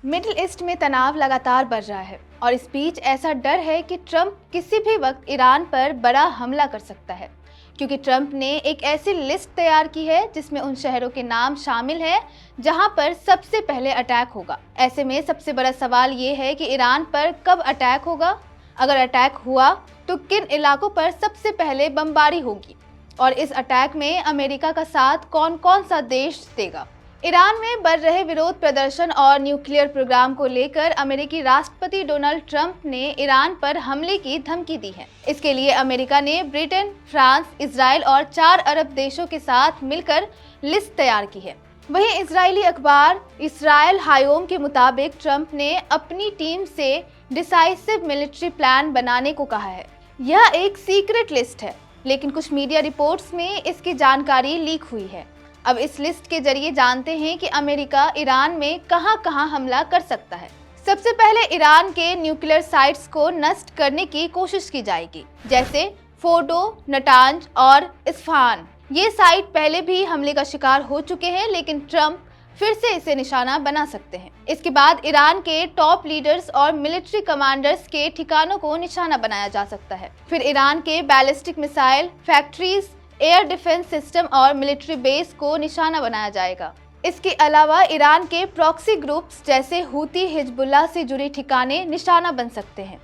Middle east में तनाव लगातार बढ़ रहा है और इस बीच ऐसा डर है कि ट्रंप किसी भी वक्त ईरान पर बड़ा हमला कर सकता है, क्योंकि ट्रंप ने एक ऐसी लिस्ट तैयार की है जिसमें उन शहरों के नाम शामिल हैं जहां पर सबसे पहले अटैक होगा। ऐसे में सबसे बड़ा सवाल ये है कि ईरान पर कब अटैक होगा, अगर अटैक हुआ तो किन इलाकों पर सबसे पहले बमबारी होगी और इस अटैक में अमेरिका का साथ कौन कौन सा देश देगा। ईरान में बढ़ रहे विरोध प्रदर्शन और न्यूक्लियर प्रोग्राम को लेकर अमेरिकी राष्ट्रपति डोनाल्ड ट्रंप ने ईरान पर हमले की धमकी दी है। इसके लिए अमेरिका ने ब्रिटेन, फ्रांस, इजराइल और 4 अरब देशों के साथ मिलकर लिस्ट तैयार की है। वहीं इजरायली अखबार इसराइल हायोम के मुताबिक ट्रंप ने अपनी टीम से डिसाइसिव मिलिट्री प्लान बनाने को कहा है। यह एक सीक्रेट लिस्ट है, लेकिन कुछ मीडिया रिपोर्ट्स में इसकी जानकारी लीक हुई है। अब इस लिस्ट के जरिए जानते हैं कि अमेरिका ईरान में कहां-कहां हमला कर सकता है। सबसे पहले ईरान के न्यूक्लियर साइट्स को नष्ट करने की कोशिश की जाएगी, जैसे फोर्डो, नटांज और इस्फहान। ये साइट पहले भी हमले का शिकार हो चुके हैं, लेकिन ट्रंप फिर से इसे निशाना बना सकते हैं। इसके बाद ईरान के टॉप लीडर्स और मिलिट्री कमांडर्स के ठिकानों को निशाना बनाया जा सकता है। फिर ईरान के ballistic missile factories, air defence system और मिलिट्री बेस को निशाना बनाया जाएगा। इसके अलावा ईरान के प्रॉक्सी ग्रुप्स जैसे हूती, हिजबुल्लाह से जुड़े ठिकाने निशाना बन सकते हैं।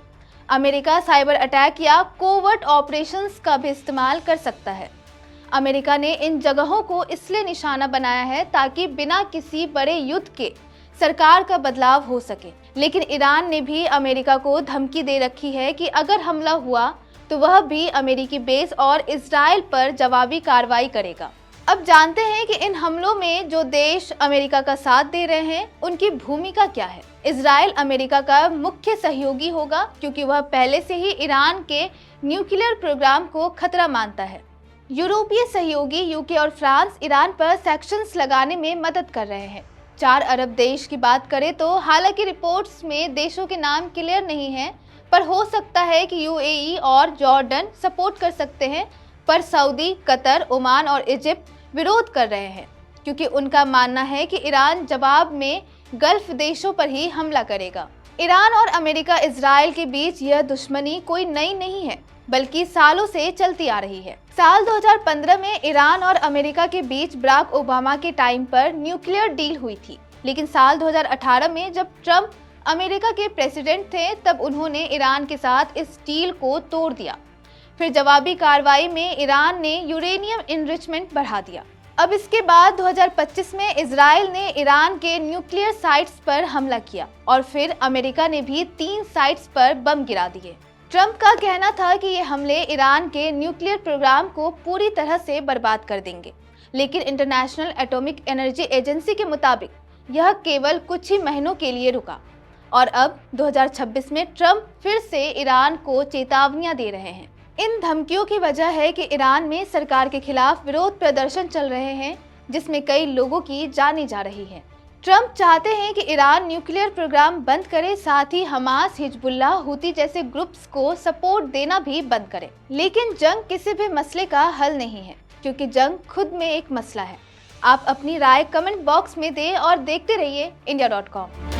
अमेरिका साइबर अटैक या कोवर्ट ऑपरेशंस का भी इस्तेमाल कर सकता है। अमेरिका ने इन जगहों को इसलिए निशाना बनाया है ताकि बिना किसी बड़े युद्ध के सरकार का बदलाव हो सके। लेकिन ईरान ने भी अमेरिका को धमकी दे रखी है कि अगर हमला हुआ तो वह भी अमेरिकी बेस और इजराइल पर जवाबी कार्रवाई करेगा। अब जानते हैं कि इन हमलों में जो देश अमेरिका का साथ दे रहे हैं उनकी भूमिका क्या है। इजराइल अमेरिका का मुख्य सहयोगी होगा, क्योंकि वह पहले से ही ईरान के न्यूक्लियर प्रोग्राम को खतरा मानता है। यूरोपीय सहयोगी यूके और फ्रांस ईरान पर सैंक्शंस लगाने में मदद कर रहे हैं। 4 अरब देश की बात करें तो हालांकि रिपोर्ट्स में देशों के नाम क्लियर नहीं है, पर हो सकता है कि यूएई और जॉर्डन सपोर्ट कर सकते हैं, पर सऊदी, कतर, ओमान और इजिप्ट विरोध कर रहे हैं, क्योंकि उनका मानना है कि ईरान जवाब में गल्फ देशों पर ही हमला करेगा। ईरान और अमेरिका इजराइल के बीच यह दुश्मनी कोई नई नहीं है, बल्कि सालों से चलती आ रही है। साल 2015 में ईरान और अमेरिका के बीच बराक ओबामा के टाइम पर न्यूक्लियर डील हुई थी, लेकिन साल 2018 में जब ट्रंप अमेरिका के प्रेसिडेंट थे तब उन्होंने ईरान के साथ इस डील को तोड़ दिया। फिर जवाबी कार्रवाई में ईरान ने यूरेनियम इनरिचमेंट बढ़ा दिया। अब इसके बाद 2025 में इजराइल ने ईरान के न्यूक्लियर साइट्स पर हमला किया और फिर अमेरिका ने भी 3 साइट्स पर बम गिरा दिए। ट्रंप का कहना था कि ये हमले ईरान के न्यूक्लियर प्रोग्राम को पूरी तरह से बर्बाद कर देंगे, लेकिन इंटरनेशनल एटॉमिक एनर्जी एजेंसी के मुताबिक यह केवल कुछ ही महीनों के लिए रुका और अब 2026 में ट्रंप फिर से ईरान को चेतावनियां दे रहे हैं। इन धमकियों की वजह है कि ईरान में सरकार के खिलाफ विरोध प्रदर्शन चल रहे हैं, जिसमें कई लोगों की जानें जा रही है। ट्रंप चाहते हैं कि ईरान न्यूक्लियर प्रोग्राम बंद करे, साथ ही हमास, हिजबुल्लाह, हूती जैसे ग्रुप्स को सपोर्ट देना भी बंद करे। लेकिन जंग किसी भी मसले का हल नहीं है, क्योंकि जंग खुद में एक मसला है। आप अपनी राय कमेंट बॉक्स में दें और देखते रहिए India.com।